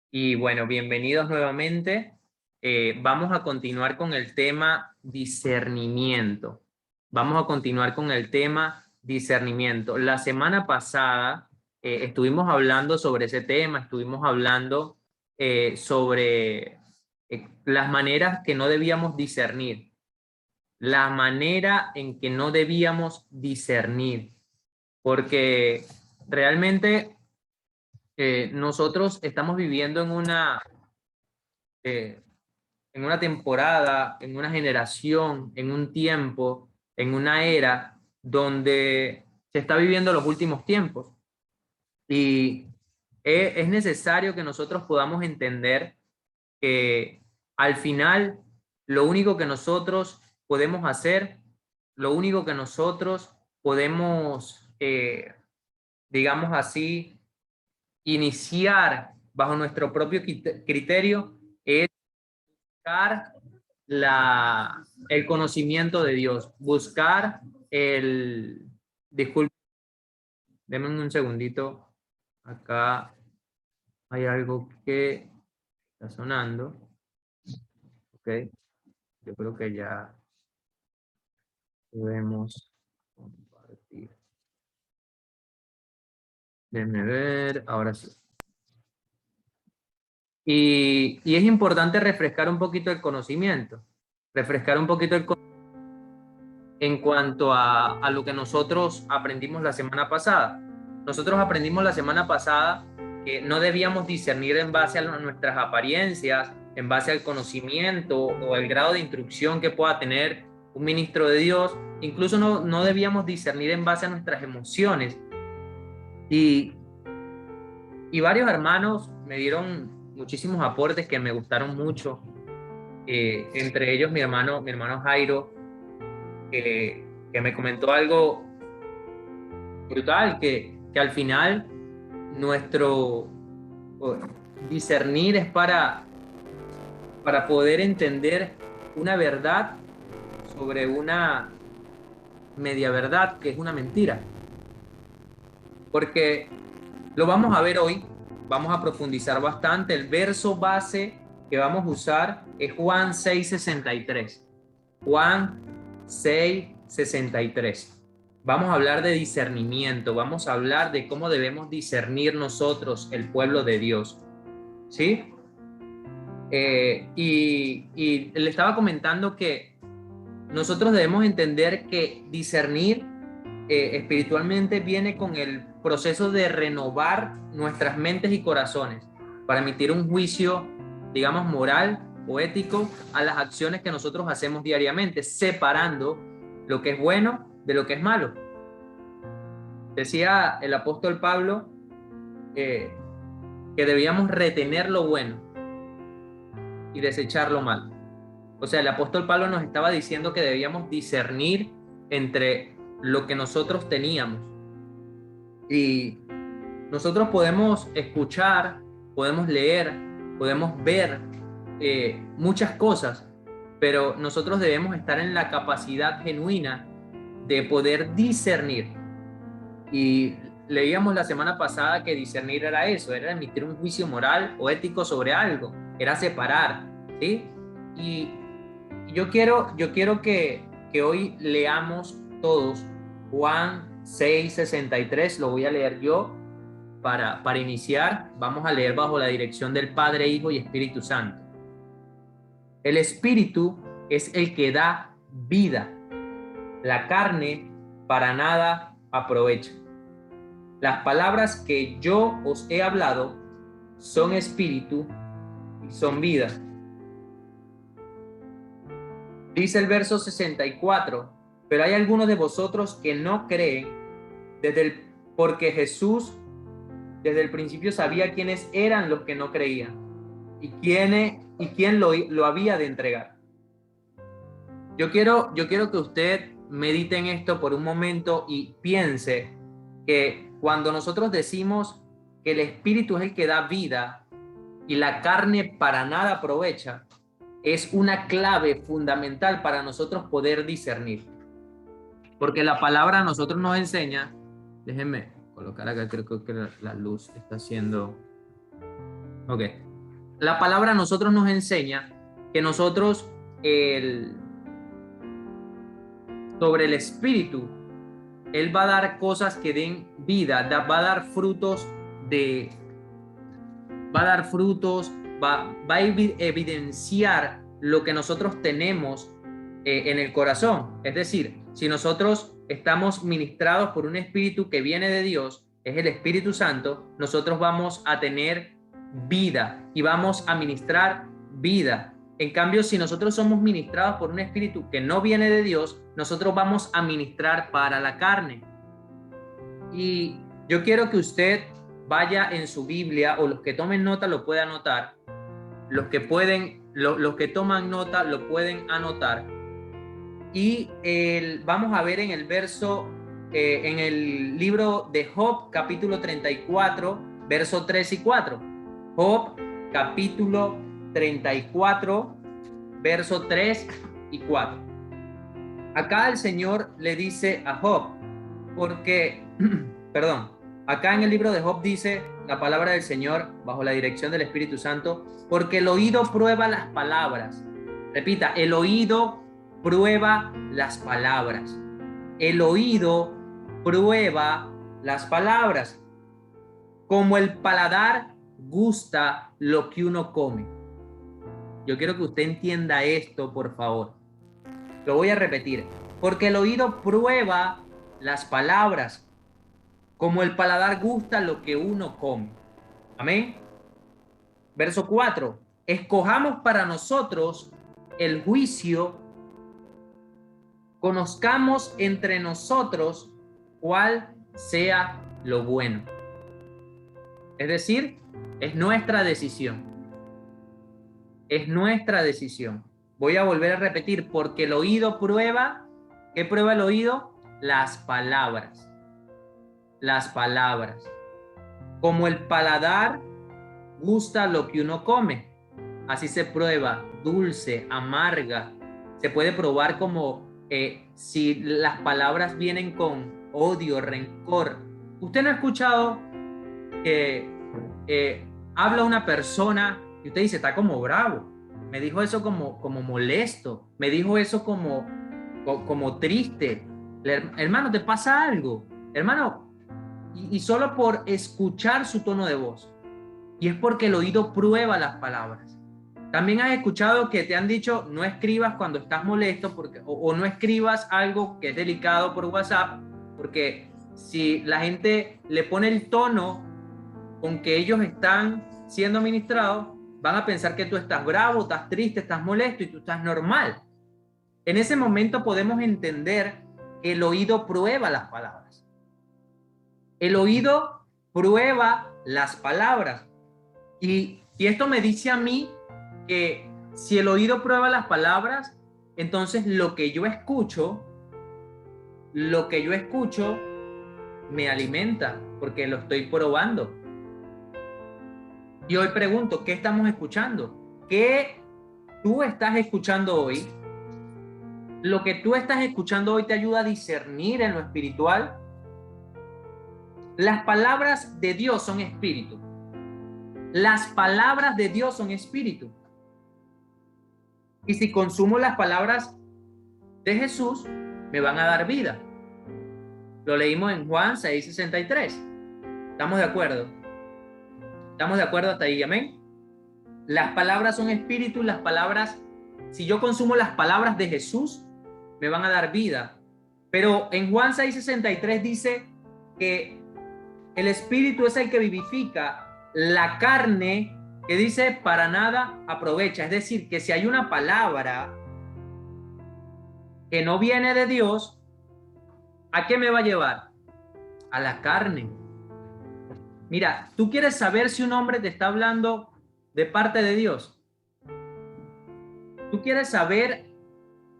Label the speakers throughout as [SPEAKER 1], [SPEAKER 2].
[SPEAKER 1] Y bueno, bienvenidos nuevamente. Vamos a continuar con el tema discernimiento. Vamos a continuar con el tema discernimiento. La semana pasada estuvimos hablando sobre ese tema, estuvimos hablando sobre las maneras que no debíamos discernir, la manera en que no debíamos discernir, porque realmente nosotros estamos viviendo eh, en una temporada, en una generación, en un tiempo, en una era donde se está viviendo los últimos tiempos. Y es necesario que nosotros podamos entender que al final lo único que nosotros podemos hacer, lo único que nosotros podemos, digamos así, iniciar bajo nuestro propio criterio es buscar el conocimiento de Dios, buscar el... Disculpe, denme un segundito. Acá hay algo que está sonando. Ok, yo creo que ya podemos compartir. Déjenme ver, ahora sí. Y es importante refrescar un poquito el conocimiento, refrescar un poquito el conocimiento en cuanto a lo que nosotros aprendimos la semana pasada. Nosotros aprendimos la semana pasada que no debíamos discernir en base a nuestras apariencias, en base al conocimiento o el grado de instrucción que pueda tener un ministro de Dios. Incluso no debíamos discernir en base a nuestras emociones. Y, y varios hermanos me dieron muchísimos aportes que me gustaron mucho. Entre ellos mi hermano Jairo, que me comentó algo brutal, que al final nuestro discernir es para poder entender una verdad sobre una media verdad, que es una mentira. Porque lo vamos a ver hoy, vamos a profundizar bastante. El verso base que vamos a usar es Juan 6:63. Juan 6:63. Vamos a hablar de discernimiento, vamos a hablar de cómo debemos discernir nosotros, el pueblo de Dios. ¿Sí? Y le estaba comentando que nosotros debemos entender que discernir espiritualmente viene con el proceso de renovar nuestras mentes y corazones para emitir un juicio, digamos, moral o ético a las acciones que nosotros hacemos diariamente, separando lo que es bueno de lo que es malo. Decía el apóstol Pablo eh, que debíamos retener lo bueno y desechar lo malo. O sea, el apóstol Pablo nos estaba diciendo que debíamos discernir entre lo que nosotros teníamos. Y nosotros podemos escuchar, podemos leer, podemos ver muchas cosas, pero nosotros debemos estar en la capacidad genuina de poder discernir. Y leíamos la semana pasada que discernir era eso, era emitir un juicio moral o ético sobre algo, era separar, ¿sí? Y yo quiero que hoy leamos todos Juan 6:63, lo voy a leer yo para iniciar. Vamos a leer bajo la dirección del Padre, Hijo y Espíritu Santo. El Espíritu es el que da vida, la carne para nada aprovecha. Las palabras que yo os he hablado son espíritu y son vida. Dice el verso 64, pero hay algunos de vosotros que no creen porque Jesús desde el principio sabía quiénes eran los que no creían y quién lo había de entregar. Yo quiero que usted medite en esto por un momento y piense que cuando nosotros decimos que el Espíritu es el que da vida y la carne para nada aprovecha, es una clave fundamental para nosotros poder discernir. Porque la palabra a nosotros nos enseña, déjenme colocar acá, creo que la luz está haciendo... Ok. La palabra a nosotros nos enseña que nosotros, sobre el Espíritu, Él va a dar cosas que den vida, va a dar frutos de, va a dar frutos, va a evidenciar lo que nosotros tenemos en el corazón. Es decir, si nosotros estamos ministrados por un espíritu que viene de Dios, es el Espíritu Santo, nosotros vamos a tener vida y vamos a ministrar vida. En cambio, si nosotros somos ministrados por un espíritu que no viene de Dios, nosotros vamos a ministrar para la carne. Y yo quiero que usted vaya en su Biblia, o los que tomen nota lo pueden anotar, los que toman nota lo pueden anotar. Y vamos a ver en el verso, en el libro de Job, capítulo 34, verso 3 y 4. Job, capítulo 34, verso 3 y 4. Acá el Señor le dice a Job, acá en el libro de Job dice la palabra del Señor bajo la dirección del Espíritu Santo, porque el oído prueba las palabras. Repita, el oído prueba las palabras. El oído prueba las palabras. Como el paladar gusta lo que uno come. Yo quiero que usted entienda esto, por favor. Lo voy a repetir. Porque el oído prueba las palabras, como el paladar gusta lo que uno come. Amén. Verso 4. Escojamos para nosotros el juicio, conozcamos entre nosotros cuál sea lo bueno. Es decir, es nuestra decisión. Es nuestra decisión. Voy a volver a repetir, porque el oído prueba. ¿Qué prueba el oído? Las palabras. Las palabras. Como el paladar gusta lo que uno come, así se prueba, dulce, amarga. Se puede probar como si las palabras vienen con odio, rencor. ¿Usted no ha escuchado que habla una persona y usted dice, está como bravo? Me dijo eso como molesto, me dijo eso como triste. Hermano, ¿te pasa algo? Hermano, y solo por escuchar su tono de voz. Y es porque el oído prueba las palabras. También has escuchado que te han dicho, no escribas cuando estás molesto, o no escribas algo que es delicado por WhatsApp, porque si la gente le pone el tono con que ellos están siendo ministrados, van a pensar que tú estás bravo, estás triste, estás molesto y tú estás normal. En ese momento podemos entender que el oído prueba las palabras. El oído prueba las palabras. Y esto me dice a mí que si el oído prueba las palabras, entonces lo que yo escucho me alimenta, porque lo estoy probando. Y hoy pregunto, ¿qué estamos escuchando? ¿Qué tú estás escuchando hoy? ¿Lo que tú estás escuchando hoy te ayuda a discernir en lo espiritual? Las palabras de Dios son espíritu. Las palabras de Dios son espíritu. Y si consumo las palabras de Jesús, me van a dar vida. Lo leímos en Juan 6:63. ¿Estamos de acuerdo? ¿Estamos de acuerdo hasta ahí? Amén. Las palabras son espíritu. Las palabras, si yo consumo las palabras de Jesús, me van a dar vida. Pero en Juan 6:63 dice que el espíritu es el que vivifica, la carne, que dice, para nada aprovecha. Es decir, que si hay una palabra que no viene de Dios, ¿a qué me va a llevar? A la carne. Mira, ¿tú quieres saber si un hombre te está hablando de parte de Dios? ¿Tú quieres saber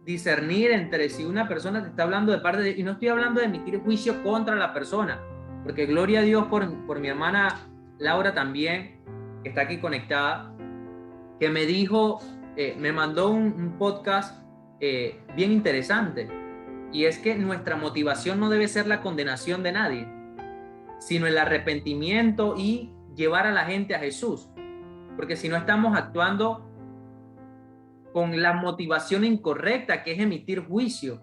[SPEAKER 1] discernir entre si una persona te está hablando de parte de Dios? Y no estoy hablando de emitir juicio contra la persona, porque gloria a Dios por mi hermana Laura también, que está aquí conectada, que me dijo, me mandó un podcast bien interesante, y es que nuestra motivación no debe ser la condenación de nadie, sino el arrepentimiento y llevar a la gente a Jesús. porque si no estamos actuando con la motivación incorrecta, que es emitir juicio.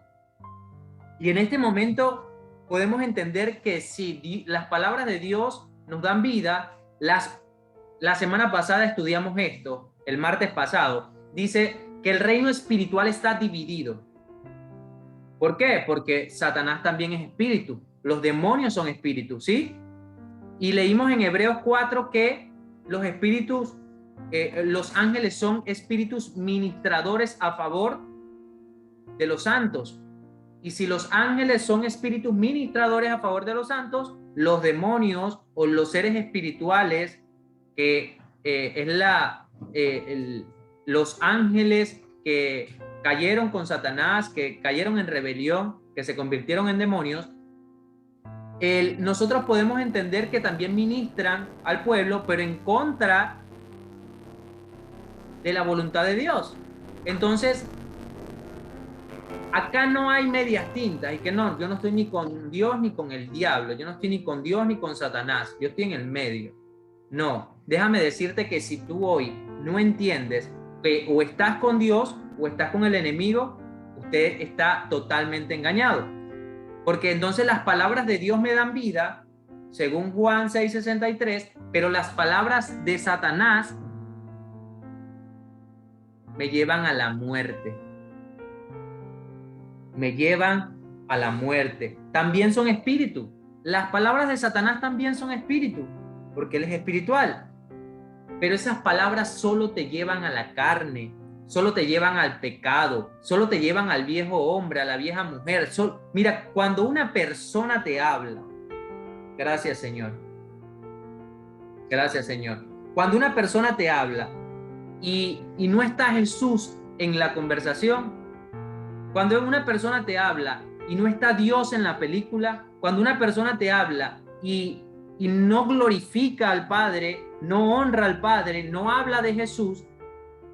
[SPEAKER 1] Y en este momento podemos entender que si las palabras de Dios nos dan vida, la semana pasada estudiamos esto, el martes pasado, dice que el reino espiritual está dividido. ¿Por qué? Porque Satanás también es espíritu, los demonios son espíritus, ¿sí? Y leímos en Hebreos 4 que los espíritus, los ángeles son espíritus ministradores a favor de los santos. Y si los ángeles son espíritus ministradores a favor de los santos, los demonios o los seres espirituales, que los ángeles que cayeron con Satanás, que cayeron en rebelión, que se convirtieron en demonios, nosotros podemos entender que también ministran al pueblo, pero en contra de la voluntad de Dios. Entonces, acá no hay medias tintas, y que no, yo no estoy ni con Dios ni con el diablo, yo no estoy ni con Dios ni con Satanás, yo estoy en el medio. No, déjame decirte que si tú hoy no entiendes que o estás con Dios o estás con el enemigo, usted está totalmente engañado. Porque entonces las palabras de Dios me dan vida, según Juan 6:63, pero las palabras de Satanás me llevan a la muerte. Me llevan a la muerte. También son espíritu. Las palabras de Satanás también son espíritu, porque él es espiritual. Pero esas palabras solo te llevan a la carne, solo te llevan al pecado, solo te llevan al viejo hombre, a la vieja mujer. Mira, cuando una persona te habla, gracias Señor, gracias Señor. Cuando una persona te habla y no está Jesús en la conversación, cuando una persona te habla y no está Dios en la película, cuando una persona te habla y no glorifica al Padre, no honra al Padre, no habla de Jesús,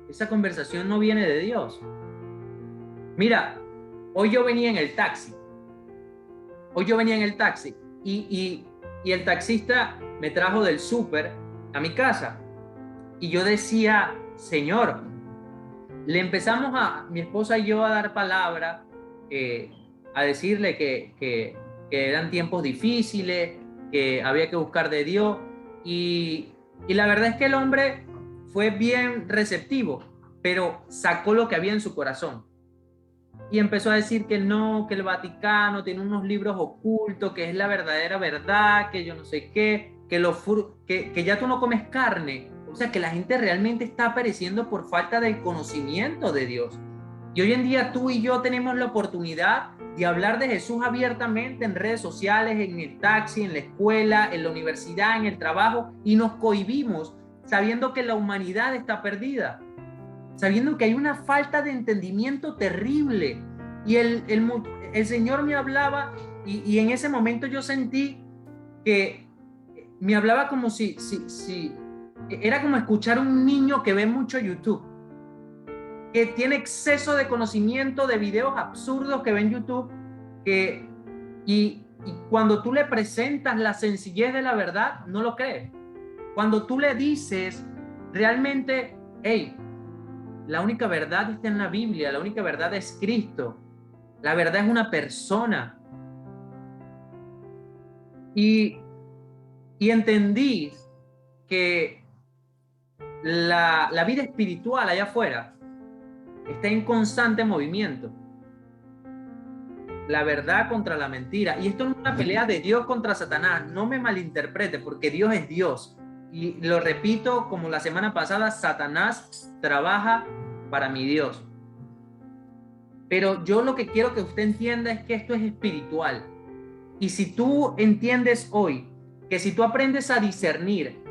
[SPEAKER 1] esa conversación no viene de Dios. Mira, hoy yo venía en el taxi y el taxista me trajo del súper a mi casa y yo decía, Señor, le empezamos mi esposa y yo a dar palabra, a decirle que eran tiempos difíciles, que había que buscar de Dios, y la verdad es que el hombre fue bien receptivo, pero sacó lo que había en su corazón y empezó a decir que no, que el Vaticano tiene unos libros ocultos, que es la verdadera verdad, que yo no sé qué, que ya tú no comes carne. O sea, que la gente realmente está pereciendo por falta del conocimiento de Dios. Y hoy en día tú y yo tenemos la oportunidad de hablar de Jesús abiertamente en redes sociales, en el taxi, en la escuela, en la universidad, en el trabajo, y nos cohibimos sabiendo que la humanidad está perdida, sabiendo que hay una falta de entendimiento terrible. Y el Señor me hablaba y en ese momento yo sentí que me hablaba como si era como escuchar a un niño que ve mucho YouTube, que tiene exceso de conocimiento de videos absurdos que ve en YouTube, y cuando tú le presentas la sencillez de la verdad, no lo cree. Cuando tú le dices realmente, hey, la única verdad está en la Biblia, la única verdad es Cristo, la verdad es una persona. Y entendí que la vida espiritual allá afuera está en constante movimiento. La verdad contra la mentira. Y esto no es una pelea de Dios contra Satanás. No me malinterprete, porque Dios es Dios. Y lo repito como la semana pasada, Satanás trabaja para mi Dios. Pero yo lo que quiero que usted entienda es que esto es espiritual. Y si tú entiendes hoy que si tú aprendes a discernir,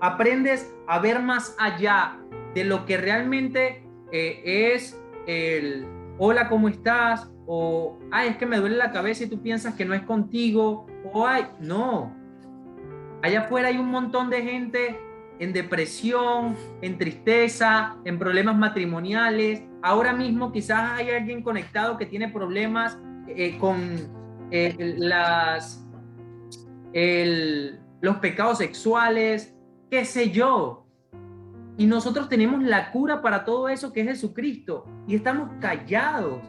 [SPEAKER 1] aprendes a ver más allá de lo que realmente es el hola, ¿cómo estás? O ay, es que me duele la cabeza y tú piensas que no es contigo, o ay, no. Allá afuera hay un montón de gente en depresión, en tristeza, en problemas matrimoniales. Ahora mismo quizás hay alguien conectado que tiene problemas con los pecados sexuales, qué sé yo. Y nosotros tenemos la cura para todo eso, que es Jesucristo. Y estamos callados,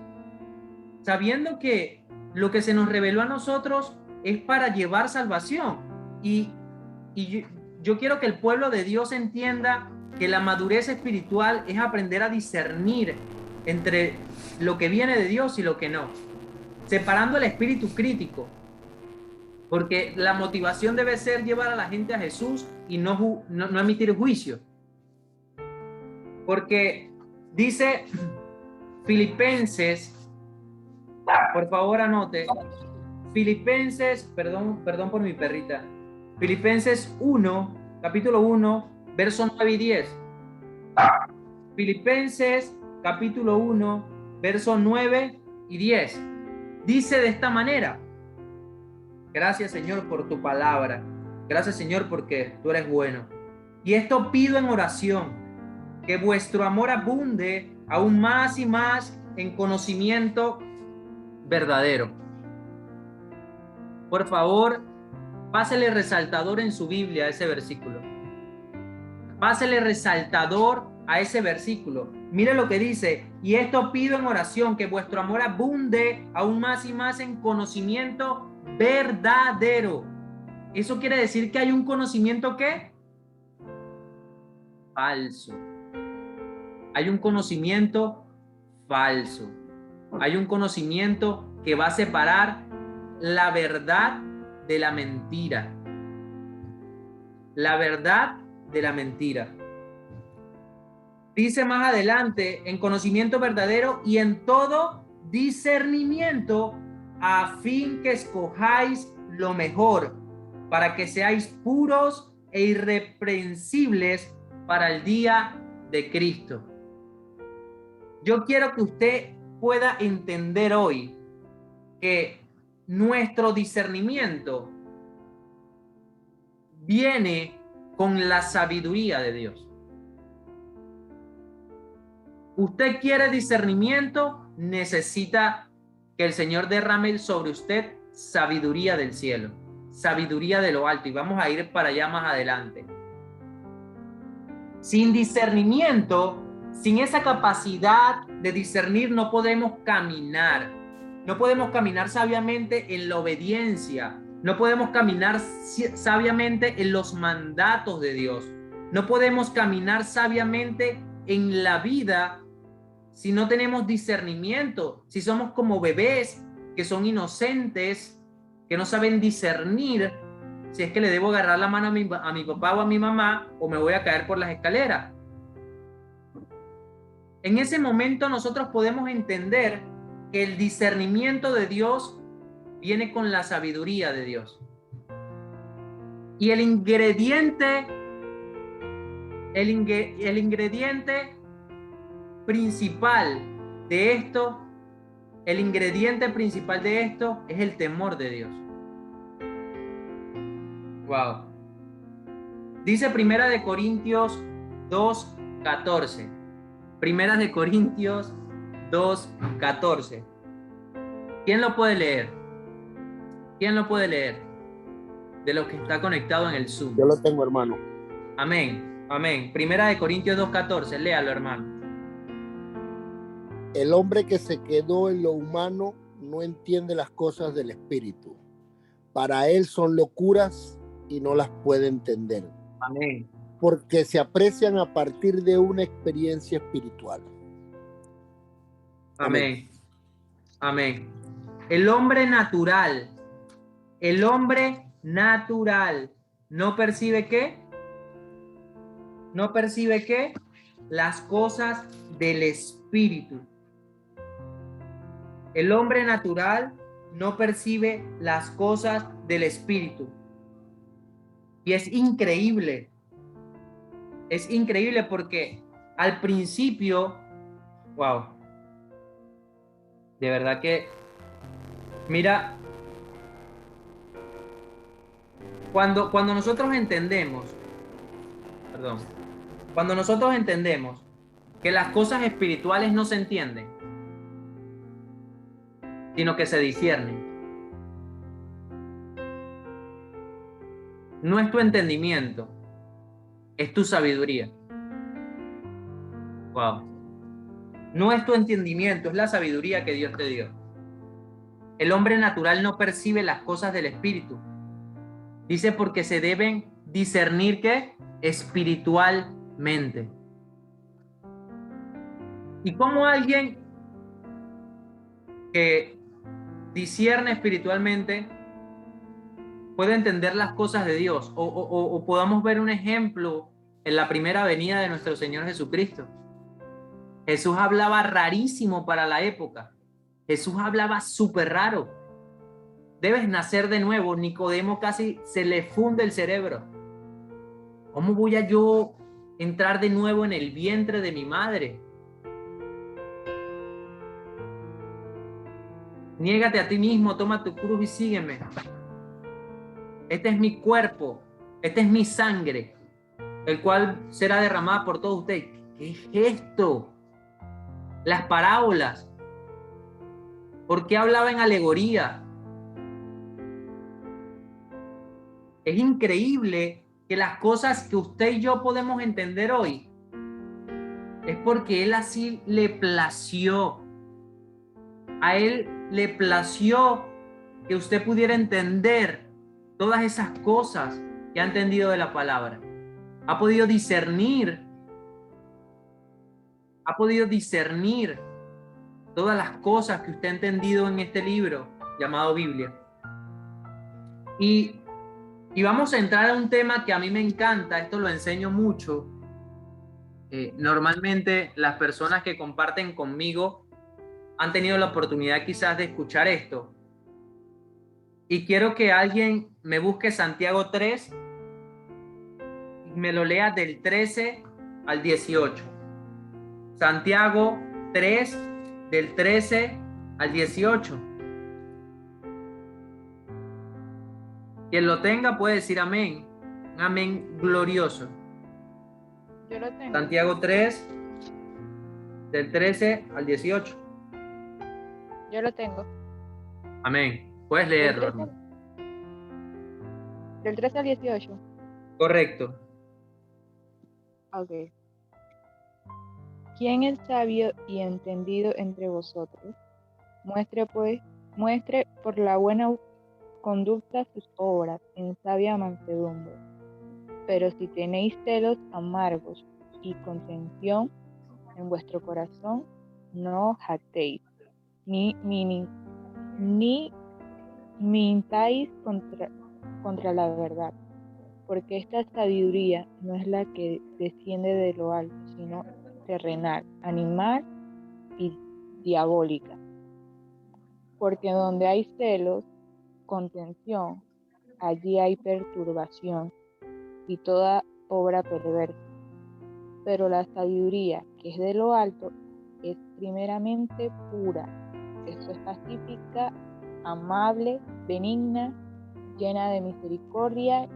[SPEAKER 1] sabiendo que lo que se nos reveló a nosotros es para llevar salvación. Y yo quiero que el pueblo de Dios entienda que la madurez espiritual es aprender a discernir entre lo que viene de Dios y lo que no, separando el espíritu crítico, porque la motivación debe ser llevar a la gente a Jesús y no emitir juicio. Porque dice Filipenses, por favor anote, Filipenses, perdón por mi perrita, Filipenses 1, capítulo 1, versos 9 y 10. Filipenses, capítulo 1, versos 9 y 10. Dice de esta manera: gracias, Señor, por tu palabra. Gracias, Señor, porque tú eres bueno. Y esto pido en oración, que vuestro amor abunde aún más y más en conocimiento verdadero. Por favor, pásele resaltador en su Biblia a ese versículo. Pásele resaltador a ese versículo. Mire lo que dice: y esto pido en oración, que vuestro amor abunde aún más y más en conocimiento verdadero. Eso quiere decir que hay un conocimiento ¿qué? Falso. Hay un conocimiento falso. Hay un conocimiento que va a separar la verdad de la mentira. La verdad de la mentira. Dice más adelante: en conocimiento verdadero y en todo discernimiento, a fin que escojáis lo mejor, para que seáis puros e irreprensibles para el día de Cristo. Yo quiero que usted pueda entender hoy que nuestro discernimiento viene con la sabiduría de Dios. Usted quiere discernimiento, necesita que el Señor derrame sobre usted sabiduría del cielo, sabiduría de lo alto, y vamos a ir para allá más adelante. Sin discernimiento, sin esa capacidad de discernir, no podemos caminar. No podemos caminar sabiamente en la obediencia. No podemos caminar sabiamente en los mandatos de Dios. No podemos caminar sabiamente en la vida si no tenemos discernimiento. Si somos como bebés que son inocentes, que no saben discernir si es que le debo agarrar la mano a mi papá o a mi mamá, o me voy a caer por las escaleras. En ese momento nosotros podemos entender que el discernimiento de Dios viene con la sabiduría de Dios. Y el ingrediente principal de esto, es el temor de Dios. Wow. Dice Primera de Corintios 2:14. Primera de Corintios 2:14. ¿Quién lo puede leer? ¿Quién lo puede leer? De los que está conectado en el Zoom.
[SPEAKER 2] Yo lo tengo, hermano.
[SPEAKER 1] Amén. Amén. Primera de Corintios 2:14. Léalo, hermano.
[SPEAKER 2] El hombre que se quedó en lo humano no entiende las cosas del espíritu. Para él son locuras y no las puede entender.
[SPEAKER 1] Amén.
[SPEAKER 2] Porque se aprecian a partir de una experiencia espiritual.
[SPEAKER 1] Amén. Amén. El hombre natural no percibe ¿qué? No percibe ¿qué? Las cosas del espíritu. El hombre natural no percibe las cosas del espíritu. Y es increíble. Es increíble porque al principio, wow, de verdad que, mira, cuando nosotros entendemos que las cosas espirituales no se entienden, sino que se disciernen. No es tu entendimiento, es tu sabiduría. Wow. No es tu entendimiento, es la sabiduría que Dios te dio. El hombre natural no percibe las cosas del espíritu. Dice porque se deben discernir ¿qué? Espiritualmente. ¿Y cómo alguien que discierne espiritualmente puede entender las cosas de Dios? O podamos ver un ejemplo en la primera venida de nuestro Señor Jesucristo. Jesús hablaba rarísimo para la época. Jesús hablaba súper raro. Debes nacer de nuevo. Nicodemo casi se le funde el cerebro. ¿Cómo voy a yo entrar de nuevo en el vientre de mi madre? Niégate a ti mismo, toma tu cruz y sígueme. Este es mi cuerpo, esta es mi sangre, el cual será derramada por todos ustedes. ¿Qué es esto? Las parábolas. ¿Por qué hablaba en alegoría? Es increíble que las cosas que usted y yo podemos entender hoy es porque él así le plació. A él le plació que usted pudiera entender todas esas cosas que ha entendido de la palabra. Ha podido discernir todas las cosas que usted ha entendido en este libro llamado Biblia. Y vamos a entrar a un tema que a mí me encanta, esto lo enseño mucho. Normalmente las personas que comparten conmigo han tenido la oportunidad quizás de escuchar esto. Y quiero que alguien me busque Santiago 3 y me lo lea del 13 al 18. Santiago 3, del 13 al 18. Quien lo tenga puede decir amén. Un amén glorioso.
[SPEAKER 3] Yo lo tengo.
[SPEAKER 1] Santiago 3, del 13 al 18.
[SPEAKER 3] Yo lo tengo.
[SPEAKER 1] Amén. Puedes leerlo, hermano.
[SPEAKER 3] Del 13 al 18.
[SPEAKER 1] Correcto.
[SPEAKER 3] Ok. ¿Quién es sabio y entendido entre vosotros? Muestre por la buena conducta sus obras en sabia mansedumbre. Pero si tenéis celos amargos y contención en vuestro corazón, no os jactéis, ni mintáis contra la verdad, porque esta sabiduría no es la que desciende de lo alto, sino terrenal, animal y diabólica. Porque donde hay celos, contención, allí hay perturbación y toda obra perversa. Pero la sabiduría que es de lo alto es primeramente pura, esto es pacífica, amable, benigna, llena de misericordia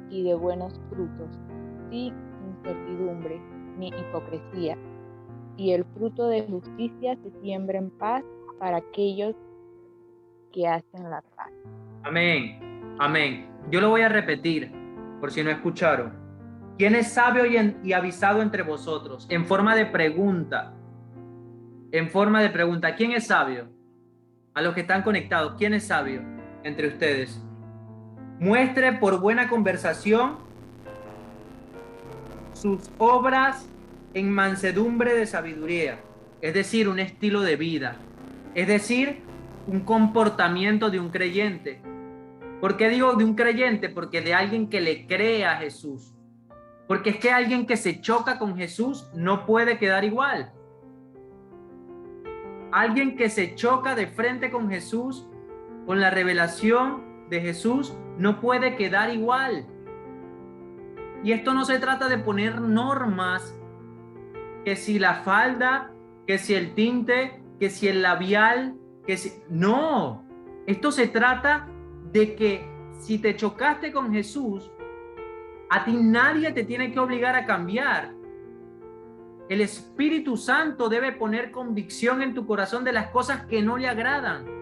[SPEAKER 3] y de buenos frutos, sin incertidumbre ni hipocresía. Y el fruto de justicia se siembra en paz para aquellos que hacen la paz.
[SPEAKER 1] Amén. Amén. Yo lo voy a repetir por si no escucharon. ¿Quién es sabio y avisado entre vosotros? En forma de pregunta. En forma de pregunta. ¿Quién es sabio? A los que están conectados, ¿quién es sabio entre ustedes? Muestre por buena conversación sus obras en mansedumbre de sabiduría, es decir, un estilo de vida, es decir, un comportamiento de un creyente. ¿Por qué digo de un creyente? Porque de alguien que le cree a Jesús. Porque es que alguien que se choca con Jesús no puede quedar igual. Alguien que se choca de frente con Jesús, con la revelación de Jesús, no puede quedar igual. Y esto no se trata de poner normas, que si la falda, que si el tinte, que si el labial, que si... No, esto se trata de que si te chocaste con Jesús, a ti nadie te tiene que obligar a cambiar. El Espíritu Santo debe poner convicción en tu corazón de las cosas que no le agradan.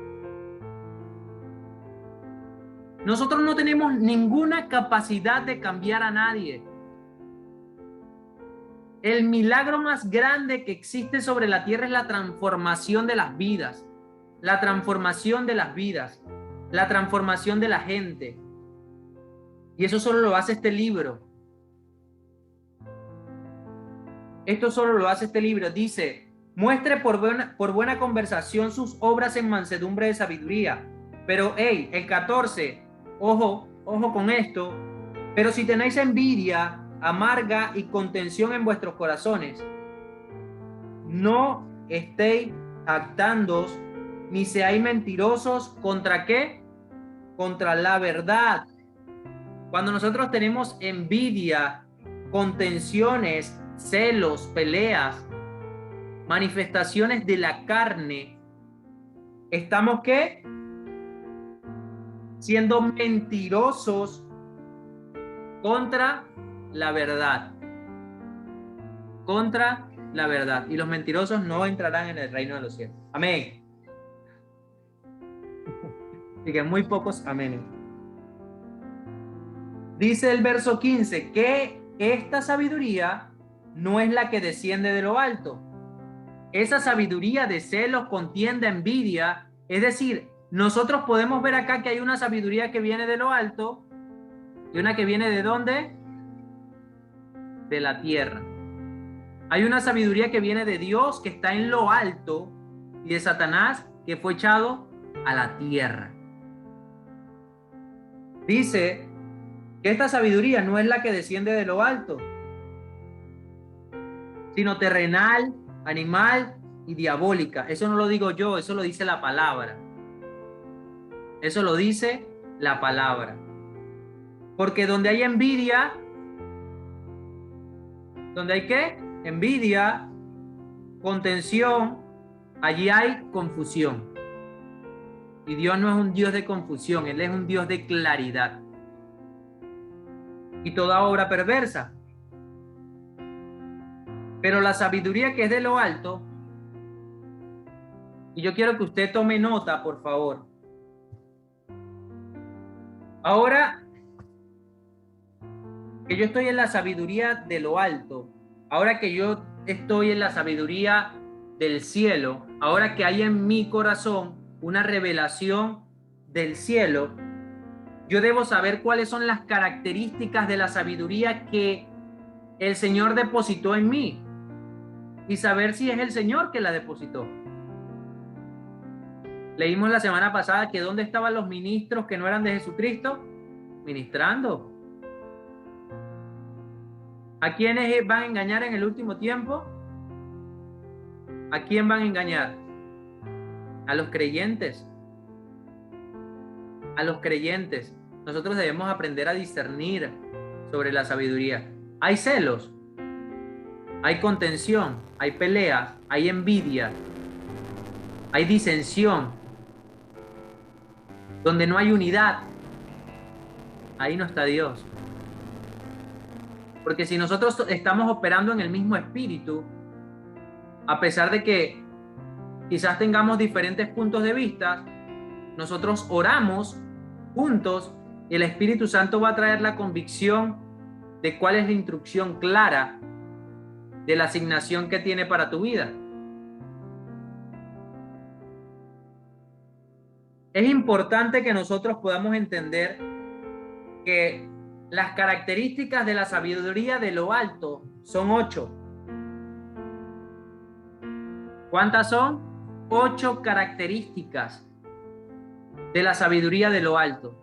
[SPEAKER 1] Nosotros no tenemos ninguna capacidad de cambiar a nadie. El milagro más grande que existe sobre la tierra es la transformación de las vidas, la transformación de las vidas, la transformación de la gente. Y eso solo lo hace este libro. Esto solo lo hace este libro. Dice, muestre por buena conversación sus obras en mansedumbre de sabiduría. Pero, hey, el 14, ojo con esto. Pero si tenéis envidia amarga y contención en vuestros corazones, no estéis jactándoos, ni seáis mentirosos. ¿Contra qué? Contra la verdad. Cuando nosotros tenemos envidia, contenciones, celos, peleas, manifestaciones de la carne, ¿estamos qué? Siendo mentirosos contra la verdad. Contra la verdad. Y los mentirosos no entrarán en el reino de los cielos. Amén. Así que muy pocos amenes. Dice el verso 15 que esta sabiduría no es la que desciende de lo alto. Esa sabiduría de celos, contienda, envidia, es decir, nosotros podemos ver acá que hay una sabiduría que viene de lo alto y una que viene ¿de dónde? De la tierra. Hay una sabiduría que viene de Dios, que está en lo alto, y de Satanás, que fue echado a la tierra. Dice que esta sabiduría no es la que desciende de lo alto, sino terrenal, animal y diabólica. Eso no lo digo yo, eso lo dice la palabra. Eso lo dice la palabra. Porque donde hay envidia, ¿donde hay qué? Envidia, contención, allí hay confusión. Y Dios no es un Dios de confusión, Él es un Dios de claridad. Y toda obra perversa. Pero la sabiduría que es de lo alto, y yo quiero que usted tome nota, por favor. Ahora que yo estoy en la sabiduría de lo alto, ahora que yo estoy en la sabiduría del cielo, ahora que hay en mi corazón una revelación del cielo, yo debo saber cuáles son las características de la sabiduría que el Señor depositó en mí y saber si es el Señor que la depositó. Leímos la semana pasada que ¿dónde estaban los ministros que no eran de Jesucristo? Ministrando. ¿A quiénes van a engañar en el último tiempo? ¿A quién van a engañar? A los creyentes. A los creyentes. Nosotros debemos aprender a discernir sobre la sabiduría. Hay celos, hay contención, hay peleas, hay envidia, hay disensión. Donde no hay unidad, ahí no está Dios. Porque si nosotros estamos operando en el mismo espíritu, a pesar de que quizás tengamos diferentes puntos de vista, nosotros oramos juntos y el Espíritu Santo va a traer la convicción de cuál es la instrucción clara de la asignación que tiene para tu vida. Es importante que nosotros podamos entender que las características de la sabiduría de lo alto son 8. ¿Cuántas son? 8 características de la sabiduría de lo alto.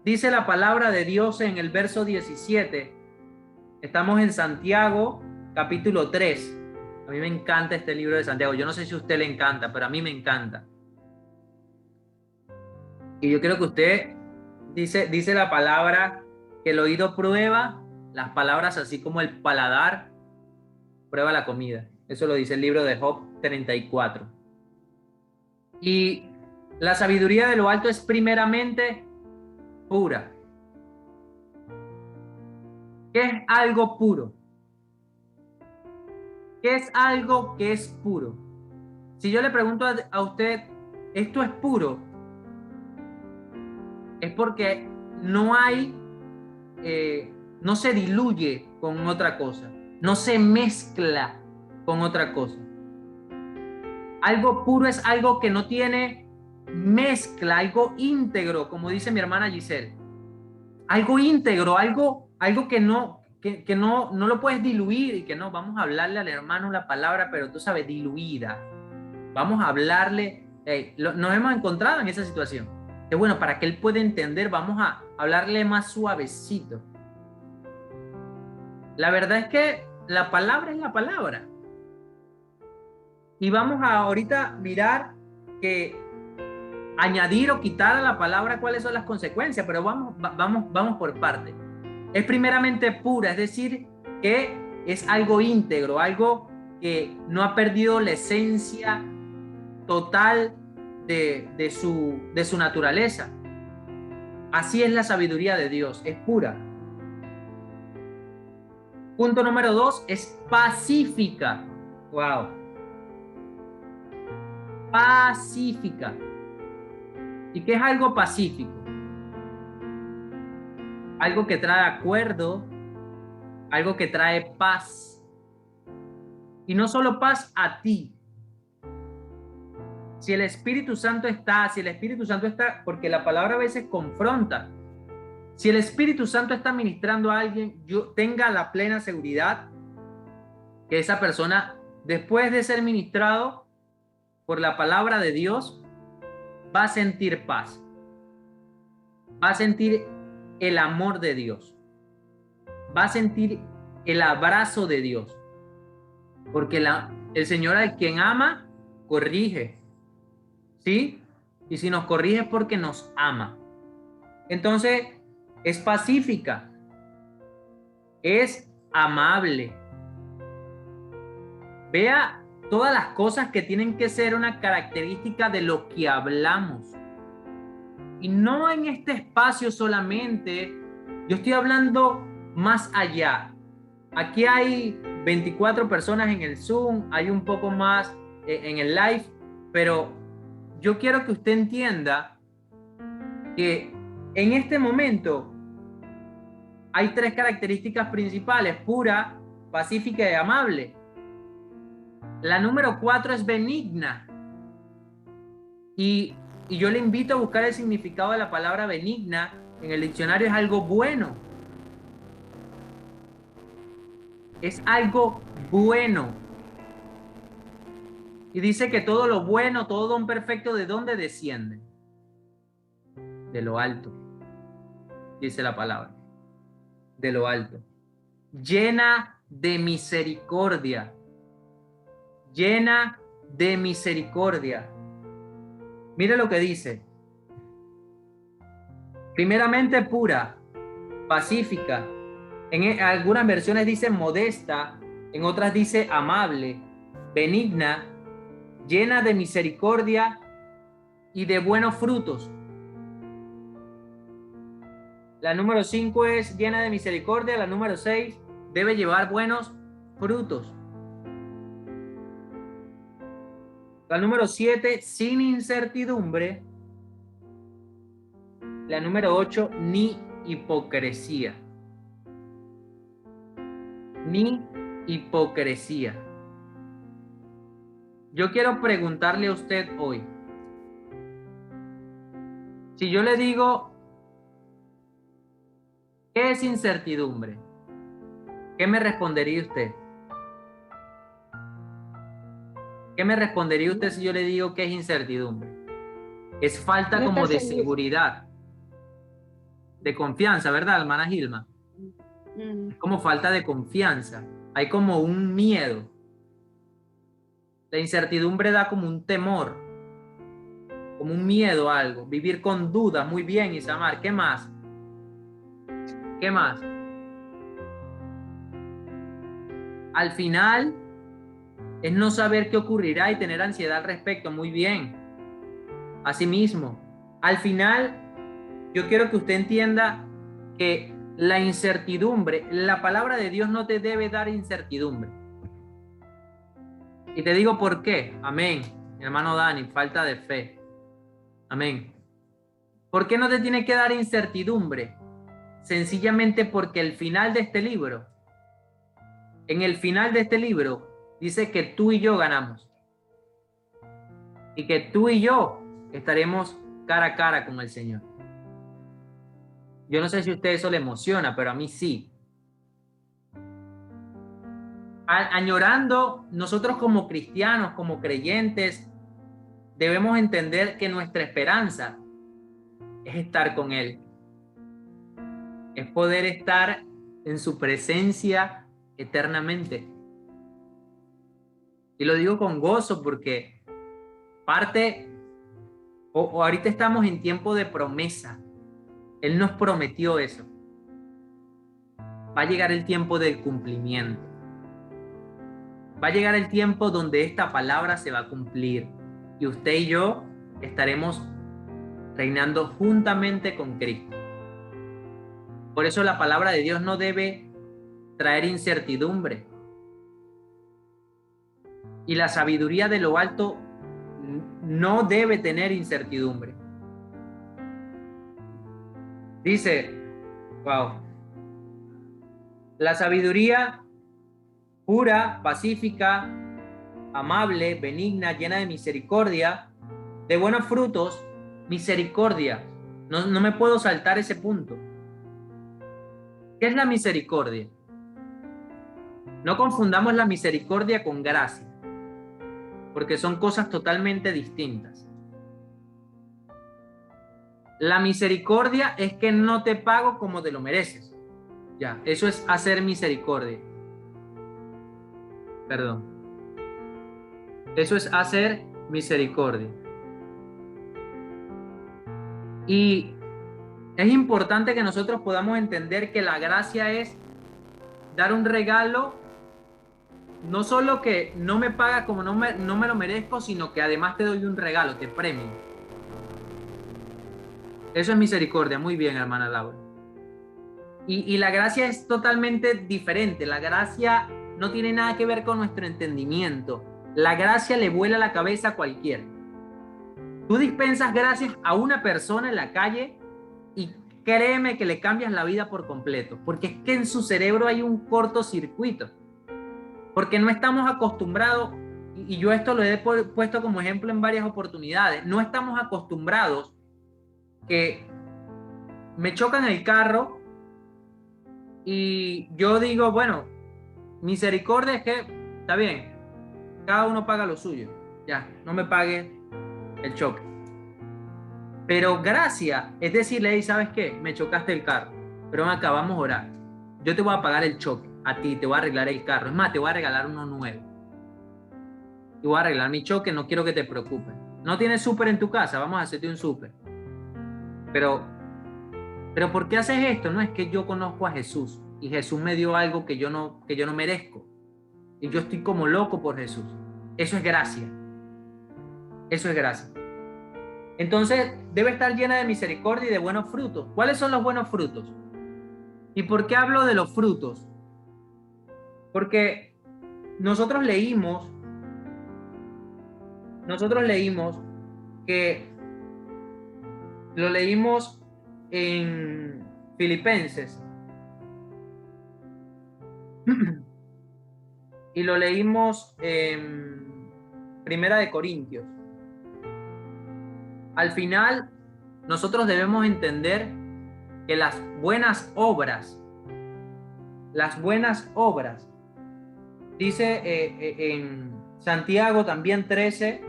[SPEAKER 1] Dice la palabra de Dios en el verso 17. Estamos en Santiago, capítulo 3. A mí me encanta este libro de Santiago. Yo no sé si a usted le encanta, pero a mí me encanta. Y yo quiero que usted, dice la palabra, que el oído prueba las palabras, así como el paladar prueba la comida. Eso lo dice el libro de Job 34. Y la sabiduría de lo alto es primeramente pura. ¿Qué es algo puro? ¿Qué es algo que es puro? Si yo le pregunto a usted, ¿esto es puro? Es porque no hay, no se diluye con otra cosa. No se mezcla con otra cosa. Algo puro es algo que no tiene mezcla, algo íntegro, como dice mi hermana Giselle. Algo íntegro, algo que no lo puedes diluir y que no, vamos a hablarle al hermano la palabra, pero tú sabes, diluida. Vamos a hablarle, nos hemos encontrado en esa situación. Que bueno, para que él pueda entender, vamos a hablarle más suavecito. La verdad es que la palabra es la palabra. Y vamos a ahorita mirar que añadir o quitar a la palabra cuáles son las consecuencias, pero vamos por parte. Es primeramente pura, es decir, que es algo íntegro, algo que no ha perdido la esencia total de su naturaleza. Así es la sabiduría de Dios, es pura. Punto número 2, es pacífica. Wow. Pacífica. ¿Y qué es algo pacífico? Algo que trae acuerdo, algo que trae paz. Y no solo paz a ti. Si el Espíritu Santo está, porque la palabra a veces confronta. Si el Espíritu Santo está ministrando a alguien, tenga la plena seguridad que esa persona, después de ser ministrado por la palabra de Dios, va a sentir paz. Va a sentir el amor de Dios. Va a sentir el abrazo de Dios. Porque el Señor al quien ama, corrige. ¿Sí? Y si nos corrige es porque nos ama. Entonces, es pacífica. Es amable. Vea todas las cosas que tienen que ser una característica de lo que hablamos. Y no en este espacio solamente, yo estoy hablando más allá. Aquí hay 24 personas en el Zoom, hay un poco más en el live, pero yo quiero que usted entienda que en este momento hay 3 características principales: pura, pacífica y amable. La número 4 es benigna. Y yo le invito a buscar el significado de la palabra benigna. En el diccionario es algo bueno. Es algo bueno. Y dice que todo lo bueno, todo don perfecto, ¿de dónde desciende? De lo alto. Dice la palabra. De lo alto. Llena de misericordia. Llena de misericordia. Mire lo que dice. Primeramente pura, pacífica. En algunas versiones dice modesta, en otras dice amable, benigna, llena de misericordia y de buenos frutos. La número 5 es llena de misericordia. La número 6 debe llevar buenos frutos. La número 7, sin incertidumbre. La número 8, ni hipocresía. Ni hipocresía. Yo quiero preguntarle a usted hoy, si yo le digo, ¿qué es incertidumbre? ¿Qué me respondería usted? ¿Qué me respondería usted si yo le digo qué es incertidumbre? Es falta como de seguridad, de confianza, ¿verdad, hermana Gilma? Es como falta de confianza. Hay como un miedo. La incertidumbre da como un temor, como un miedo a algo. Vivir con duda. Muy bien, Isamar. ¿Qué más? ¿Qué más? Al final es no saber qué ocurrirá y tener ansiedad al respecto. Muy bien. Asimismo, al final yo quiero que usted entienda que la incertidumbre, la palabra de Dios no te debe dar incertidumbre. Y te digo por qué. Amén. Mi hermano Dani, falta de fe. Amén. ¿Por qué no te tiene que dar incertidumbre? Sencillamente porque el final de este libro en el final de este libro dice que tú y yo ganamos. Y que tú y yo estaremos cara a cara con el Señor. Yo no sé si a usted eso le emociona, pero a mí sí. Añorando, nosotros como cristianos, como creyentes, debemos entender que nuestra esperanza es estar con Él. Es poder estar en su presencia eternamente. Y lo digo con gozo porque ahorita estamos en tiempo de promesa. Él nos prometió eso. Va a llegar el tiempo del cumplimiento. Va a llegar el tiempo donde esta palabra se va a cumplir. Y usted y yo estaremos reinando juntamente con Cristo. Por eso la palabra de Dios no debe traer incertidumbre. Y la sabiduría de lo alto no debe tener incertidumbre. Dice, wow, la sabiduría pura, pacífica, amable, benigna, llena de misericordia, de buenos frutos, misericordia. No me puedo saltar ese punto. ¿Qué es la misericordia? No confundamos la misericordia con gracia, porque son cosas totalmente distintas. La misericordia es que no te pago como te lo mereces. Ya, eso es hacer misericordia. Perdón. Eso es hacer misericordia. Y es importante que nosotros podamos entender que la gracia es dar un regalo, no solo que no me paga como no me lo merezco, sino que además te doy un regalo, te premio. Eso es misericordia. Muy bien, hermana Laura. Y la gracia es totalmente diferente. La gracia no tiene nada que ver con nuestro entendimiento. La gracia le vuela la cabeza a cualquiera. Tú dispensas gracias a una persona en la calle y créeme que le cambias la vida por completo, porque es que en su cerebro hay un cortocircuito, porque no estamos acostumbrados, y yo esto lo he puesto como ejemplo en varias oportunidades, no estamos acostumbrados que me chocan el carro y yo digo, bueno, misericordia es que, está bien, cada uno paga lo suyo, ya, no me pague el choque. Pero gracia es decirle, hey, ¿sabes qué? Me chocaste el carro, pero acá vamos a orar. Yo te voy a pagar el choque, a ti, te voy a arreglar el carro. Es más, te voy a regalar uno nuevo. Te voy a arreglar mi choque, no quiero que te preocupes. No tienes súper en tu casa, vamos a hacerte un súper. Pero ¿por qué haces esto? No es que yo conozco a Jesús y Jesús me dio algo que yo no merezco. Y yo estoy como loco por Jesús. Eso es gracia. Eso es gracia. Entonces debe estar llena de misericordia y de buenos frutos. ¿Cuáles son los buenos frutos? ¿Y por qué hablo de los frutos? Porque nosotros leímos que lo leímos en Filipenses y lo leímos en Primera de Corintios. Al final, nosotros debemos entender que las buenas obras, dice en Santiago también 13,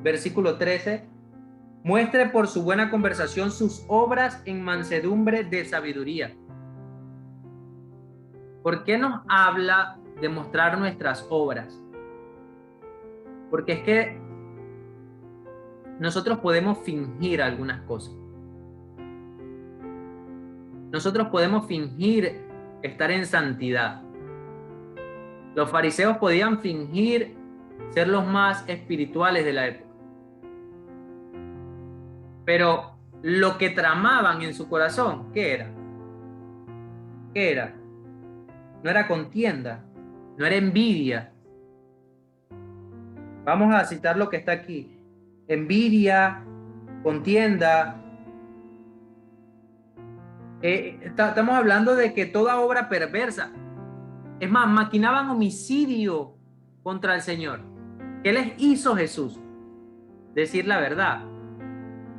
[SPEAKER 1] versículo 13, muestre por su buena conversación sus obras en mansedumbre de sabiduría. ¿Por qué nos habla de mostrar nuestras obras? Porque es que nosotros podemos fingir algunas cosas. Nosotros podemos fingir estar en santidad. Los fariseos podían fingir ser los más espirituales de la época. Pero lo que tramaban en su corazón, ¿qué era? ¿Qué era? No era contienda, no era envidia. Vamos a citar lo que está aquí. Envidia, contienda. Estamos hablando de que toda obra perversa, Es más, maquinaban homicidio contra el Señor. ¿Qué les hizo Jesús? Decir la verdad.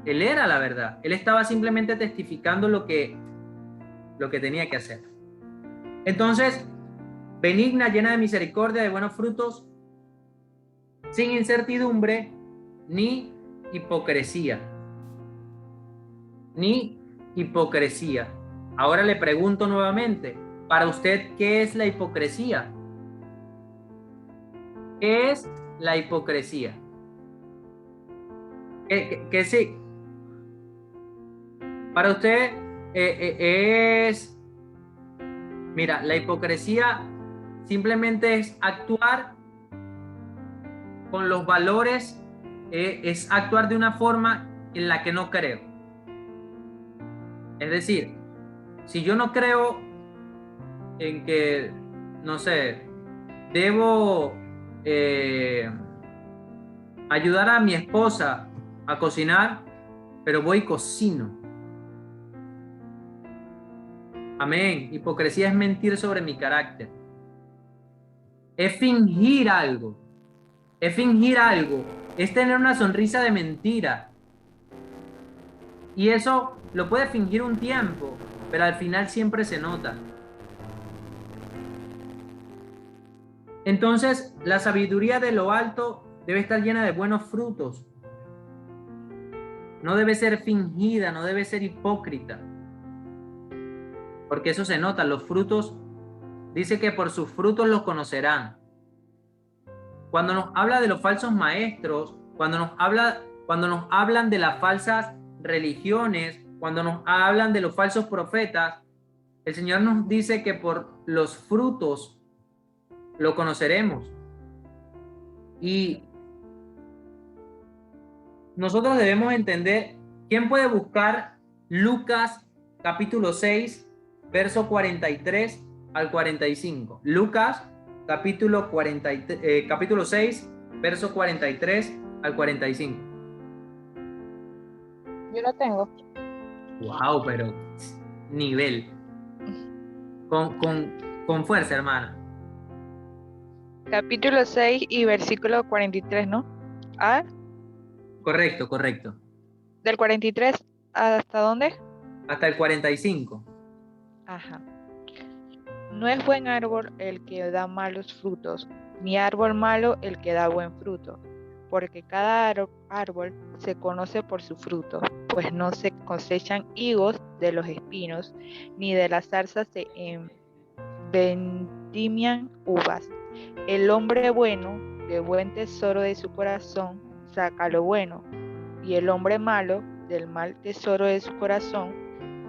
[SPEAKER 1] Él era la verdad. Él estaba simplemente testificando lo que tenía que hacer. Entonces, benigna, llena de misericordia, de buenos frutos, sin incertidumbre, ni hipocresía. Ni hipocresía. Ahora le pregunto nuevamente, para usted, ¿qué es la hipocresía? ¿Qué es la hipocresía? ¿Qué sí? Para usted es... Mira, la hipocresía simplemente es actuar con los valores, es actuar de una forma en la que no creo. Es decir, si yo no creo en que, no sé, debo ayudar a mi esposa a cocinar, pero voy y cocino. Amén. Hipocresía es mentir sobre mi carácter. Es fingir algo. Es fingir algo. Es tener una sonrisa de mentira. Y eso lo puede fingir un tiempo, pero al final siempre se nota. Entonces, la sabiduría de lo alto debe estar llena de buenos frutos. No debe ser fingida, no debe ser hipócrita. Porque eso se nota, los frutos, dice que por sus frutos los conocerán. Cuando nos habla de los falsos maestros, cuando nos hablan de las falsas religiones, cuando nos hablan de los falsos profetas, el Señor nos dice que por los frutos lo conoceremos. Y nosotros debemos entender, ¿quién puede buscar Lucas capítulo 6, verso 43 al 45? Lucas capítulo 6, verso 43 al 45.
[SPEAKER 3] Yo lo tengo.
[SPEAKER 1] Wow, pero nivel. Con fuerza, hermana.
[SPEAKER 3] Capítulo 6 y versículo 43, ¿no? ¿Ah?
[SPEAKER 1] Correcto.
[SPEAKER 3] ¿Del 43 hasta dónde?
[SPEAKER 1] Hasta el 45.
[SPEAKER 3] Ajá. No es buen árbol el que da malos frutos, ni árbol malo el que da buen fruto, porque cada árbol se conoce por su fruto, pues no se cosechan higos de los espinos, ni de las zarzas se vendimian uvas. El hombre bueno, del buen tesoro de su corazón, saca lo bueno, y el hombre malo, del mal tesoro de su corazón,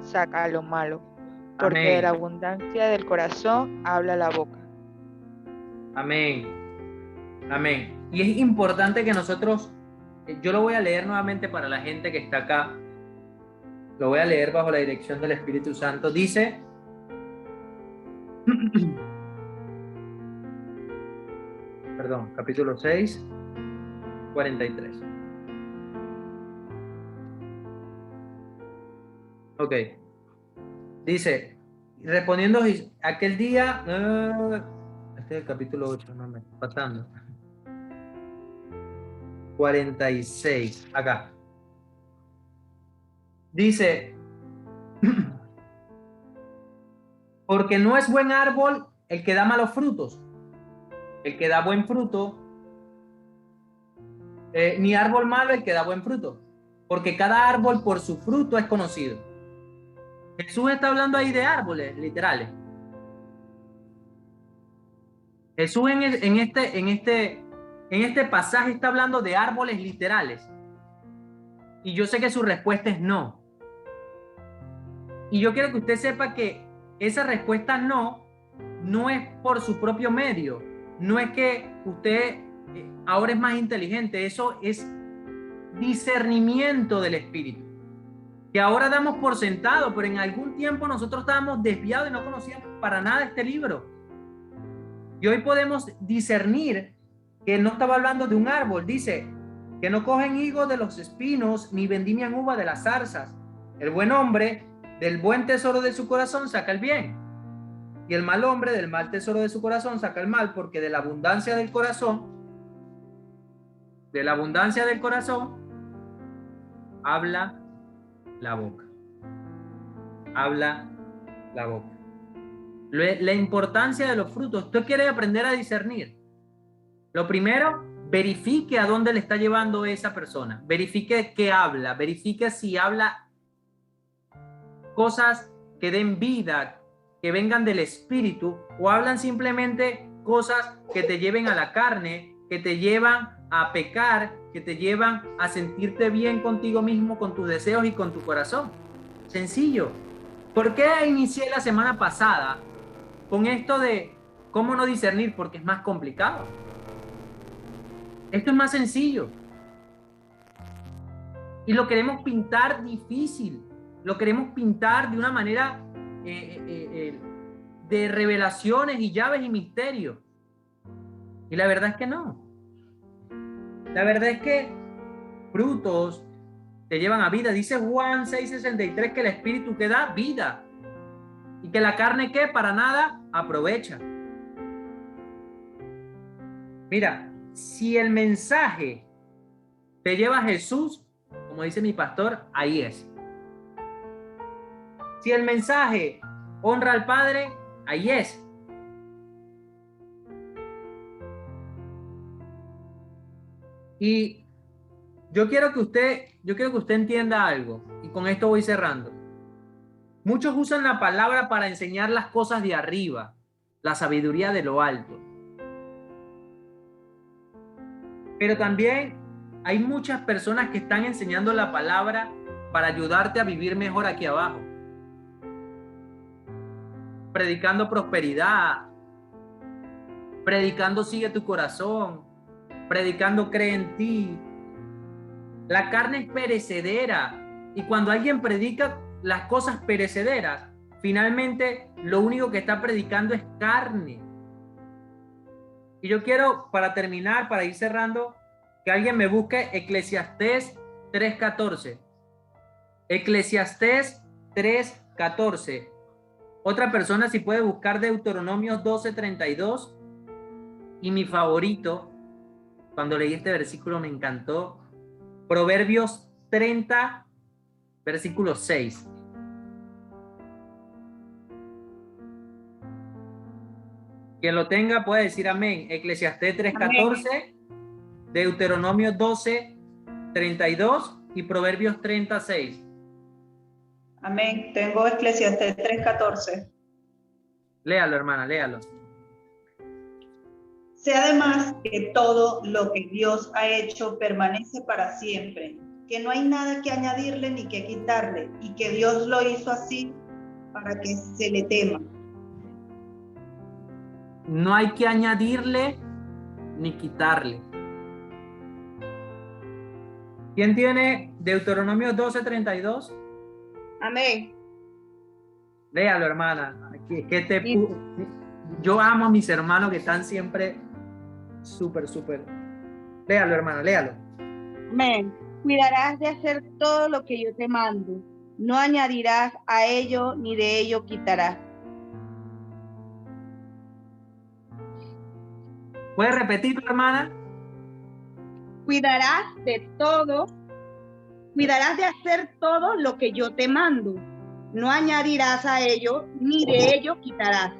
[SPEAKER 3] saca lo malo, porque
[SPEAKER 1] Amén.
[SPEAKER 3] de la abundancia del corazón habla la boca.
[SPEAKER 1] Amén. Y es importante que nosotros, yo lo voy a leer nuevamente para la gente que está acá, lo voy a leer bajo la dirección del Espíritu Santo. Dice, perdón, capítulo 6, 43. Ok. Dice, respondiendo aquel día, este es el capítulo 8, no me está pasando. 46, acá. Dice, porque no es buen árbol el que da malos frutos, el que da buen fruto, ni árbol malo el que da buen fruto, porque cada árbol por su fruto es conocido. Jesús está hablando ahí de árboles literales. Jesús en este pasaje está hablando de árboles literales. Y yo sé que su respuesta es no. Y yo quiero que usted sepa que esa respuesta no es por su propio medio. No es que usted ahora es más inteligente. Eso es discernimiento del Espíritu. Que ahora damos por sentado, pero en algún tiempo nosotros estábamos desviados y no conocíamos para nada este libro. Y hoy podemos discernir que no estaba hablando de un árbol. Dice que no cogen higos de los espinos, ni vendimian uva de las zarzas. El buen hombre del buen tesoro de su corazón saca el bien. Y el mal hombre del mal tesoro de su corazón saca el mal, porque de la abundancia del corazón, habla la boca. Habla la boca. La importancia de los frutos. Usted quiere aprender a discernir. Lo primero, verifique a dónde le está llevando esa persona. Verifique qué habla. Verifique si habla cosas que den vida, que vengan del espíritu, o hablan simplemente cosas que te lleven a la carne, que te llevan a pecar, que te llevan a sentirte bien contigo mismo, con tus deseos y con tu corazón. Sencillo. ¿Por qué inicié la semana pasada con esto de cómo no discernir? Porque es más complicado. Esto es más sencillo. Y lo queremos pintar difícil. Lo queremos pintar de una manera de revelaciones y llaves y misterios. Y la verdad es que no. La verdad es que frutos te llevan a vida. Dice Juan 6:63 que el espíritu que da vida y que la carne que para nada aprovecha. Mira, si el mensaje te lleva a Jesús, como dice mi pastor, ahí es. Si el mensaje honra al Padre, ahí es. Y yo quiero que usted entienda algo, y con esto voy cerrando. Muchos usan la palabra para enseñar las cosas de arriba, la sabiduría de lo alto. Pero también hay muchas personas que están enseñando la palabra para ayudarte a vivir mejor aquí abajo. Predicando prosperidad, predicando sigue tu corazón, predicando cree en ti. La carne es perecedera, y cuando alguien predica las cosas perecederas, finalmente lo único que está predicando es carne. Y yo quiero, para terminar, para ir cerrando, que alguien me busque Eclesiastés 3:14. Eclesiastés 3:14. Otra persona si puede buscar Deuteronomios 12:32. Y mi favorito, cuando leí este versículo me encantó, Proverbios 30, versículo 6. Quien lo tenga puede decir amén. Eclesiastés 3:14, Deuteronomio 12:32 y Proverbios 30:6.
[SPEAKER 4] Amén. Tengo Eclesiastés 3:14.
[SPEAKER 1] Léalo, hermana, léalo.
[SPEAKER 4] Sé además que todo lo que Dios ha hecho permanece para siempre, que no hay nada que añadirle ni que quitarle, y que Dios lo hizo así para que se le tema.
[SPEAKER 1] No hay que añadirle ni quitarle. ¿Quién tiene Deuteronomio 12:32?
[SPEAKER 4] Amén.
[SPEAKER 1] Léalo, hermana. Yo amo a mis hermanos que están siempre súper. Léalo, hermana, léalo.
[SPEAKER 5] Amén. Cuidarás de hacer todo lo que yo te mando. No añadirás a ello ni de ello quitarás.
[SPEAKER 1] ¿Puedes repetirlo, hermana?
[SPEAKER 5] Cuidarás de hacer todo lo que yo te mando. No añadirás a ello ni de ello quitarás.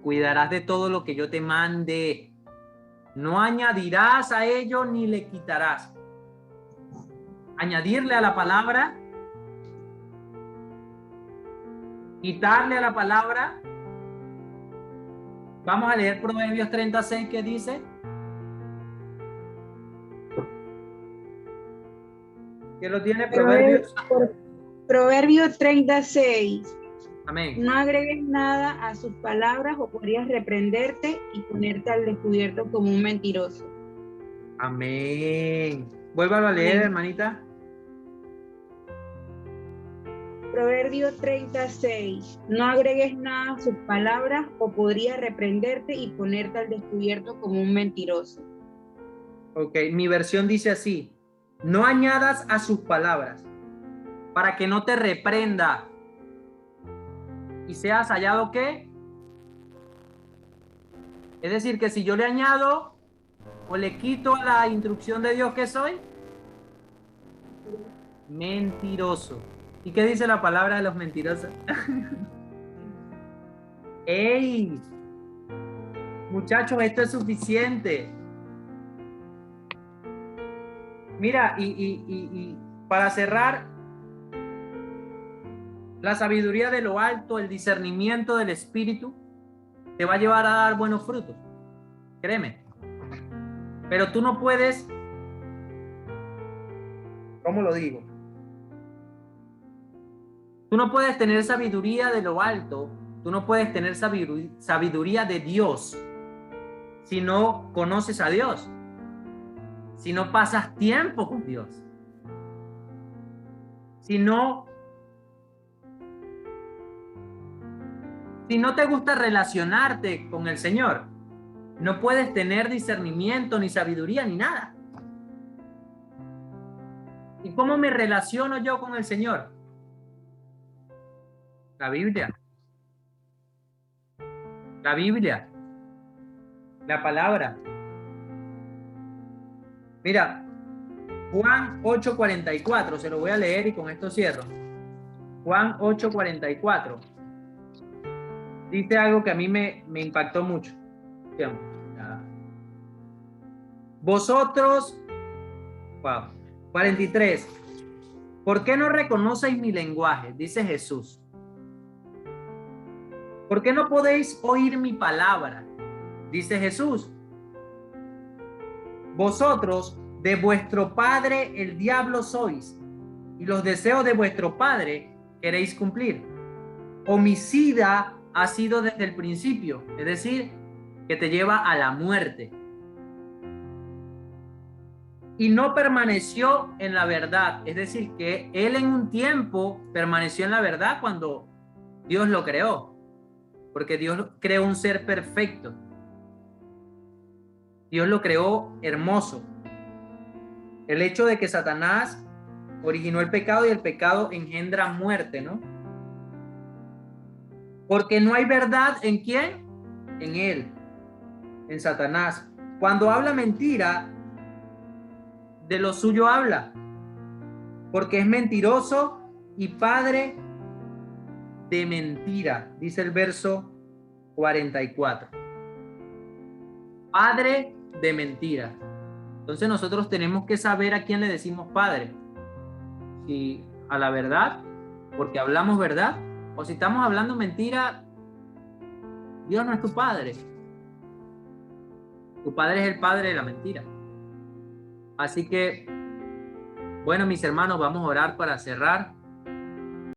[SPEAKER 1] Cuidarás de todo lo que yo te mande. No añadirás a ello ni le quitarás. Añadirle a la palabra, quitarle a la palabra. Vamos a leer Proverbios 36, ¿qué dice? ¿Quién lo tiene?
[SPEAKER 5] Proverbios 36.
[SPEAKER 1] Amén.
[SPEAKER 5] No agregues nada a sus palabras o podrías reprenderte y ponerte al descubierto como un mentiroso.
[SPEAKER 1] Amén. Vuélvalo a leer, hermanita.
[SPEAKER 5] Proverbios 36. No agregues nada a sus palabras o podrías reprenderte y ponerte al descubierto como un mentiroso.
[SPEAKER 1] Ok, mi versión dice así: no añadas a sus palabras para que no te reprenda y seas hallado ¿qué? Es decir, que si yo le añado o le quito a la instrucción de Dios, ¿qué soy? Mentiroso. ¿Y qué dice la palabra de los mentirosos? ¡Ey! Muchachos, esto es suficiente. Mira, y para cerrar, la sabiduría de lo alto, el discernimiento del Espíritu, te va a llevar a dar buenos frutos. Créeme. Pero tú no puedes, ¿cómo lo digo? Tú no puedes tener sabiduría de lo alto, tú no puedes tener sabiduría de Dios si no conoces a Dios, si no pasas tiempo con Dios, si no te gusta relacionarte con el Señor, no puedes tener discernimiento, ni sabiduría, ni nada. ¿Y cómo me relaciono yo con el Señor? La Biblia. La Biblia. La palabra. Mira, Juan 8:44, se lo voy a leer y con esto cierro. Juan 8:44. Dice algo que a mí me impactó mucho. Vosotros, wow, 43. ¿Por qué no reconocéis mi lenguaje? Dice Jesús. ¿Por qué no podéis oír mi palabra? Dice Jesús. Vosotros de vuestro padre el diablo sois, y los deseos de vuestro padre queréis cumplir. Homicida ha sido desde el principio, es decir, que te lleva a la muerte. Y no permaneció en la verdad, es decir, que él en un tiempo permaneció en la verdad cuando Dios lo creó, porque Dios creó un ser perfecto. Dios lo creó hermoso. El hecho de que Satanás originó el pecado y el pecado engendra muerte, ¿no? Porque no hay verdad en quién, en él, en Satanás. Cuando habla mentira, de lo suyo habla, porque es mentiroso y padre de mentira, dice el verso 44. Padre de mentira. Entonces nosotros tenemos que saber a quién le decimos padre. Si a la verdad, porque hablamos verdad, o si estamos hablando mentira, Dios no es tu padre. Tu padre es el padre de la mentira. Así que, bueno, mis hermanos, vamos a orar para cerrar.